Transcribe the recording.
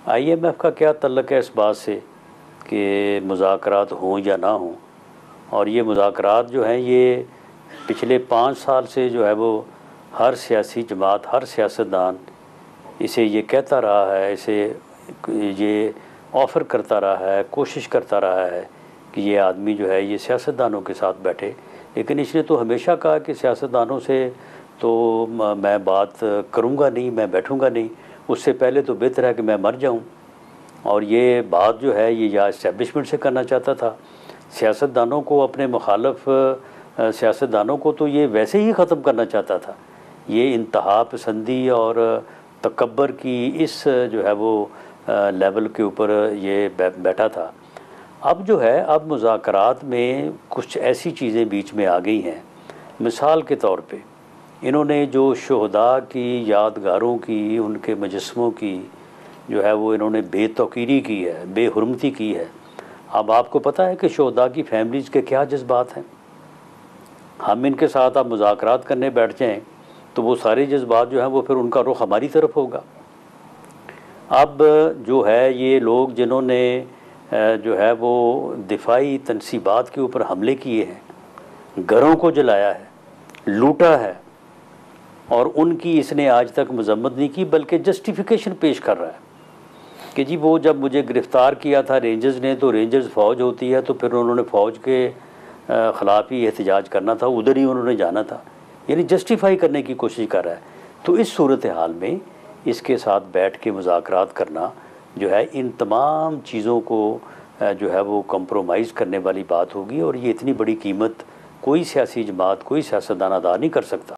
IMF का क्या तल्लक है इस बात से कि मुज़ाकरात हों या ना हों। और ये मुज़ाकरात जो हैं ये पिछले 5 साल से जो है वो हर सियासी जमात, हर सियासतदान इसे ये कहता रहा है, इसे ये ऑफ़र करता रहा है, कोशिश करता रहा है कि ये आदमी जो है ये सियासतदानों के साथ बैठे। लेकिन इसने तो हमेशा कहा कि सियासतदानों से तो मैं बात करूँगा नहीं, मैं बैठूँगा नहीं, उससे पहले तो बेहतर है कि मैं मर जाऊँ। और ये बात जो है ये या इस्टेब्लिशमेंट से करना चाहता था। सियासतदानों को, अपने मुखालफ सियासतदानों को तो ये वैसे ही ख़त्म करना चाहता था। ये इंतहा पसंदी और तकब्बर की इस जो है वो लेवल के ऊपर ये बैठा था। अब जो है, अब मुज़ाकरात में कुछ ऐसी चीज़ें बीच में आ गई हैं। मिसाल के तौर पे इन्होंने जो शुहदा की यादगारों की, उनके मुजस्समों की जो है वो इन्होंने बेतौकीरी की है, बेहुरमती की है। अब आपको पता है कि शुहदा की फैमिलीज़ के क्या जज्बात हैं। हम इनके साथ आप मुज़ाकरात करने बैठ जाएं तो वो सारे जज्बात जो हैं वो फिर उनका रुख हमारी तरफ होगा। अब जो है ये लोग जिन्होंने जो है वो दिफाई तनसीबात के ऊपर हमले किए हैं, घरों को जलाया है, लूटा है, और उनकी इसने आज तक मजम्मत नहीं की बल्कि जस्टिफिकेशन पेश कर रहा है कि जी वो जब मुझे गिरफ़्तार किया था रेंजर्स ने, तो रेंजर्स फ़ौज होती है तो फिर उन्होंने फ़ौज के ख़िलाफ़ ही एहतजाज करना था, उधर ही उन्होंने जाना था। यानी जस्टिफाई करने की कोशिश कर रहा है। तो इस सूरत हाल में इसके साथ बैठ के मुज़ाकरात करना जो है इन तमाम चीज़ों को जो है वो कंप्रोमाइज़ करने वाली बात होगी। और ये इतनी बड़ी कीमत कोई सियासी जमात, कोई सियासतदान अदा नहीं कर सकता।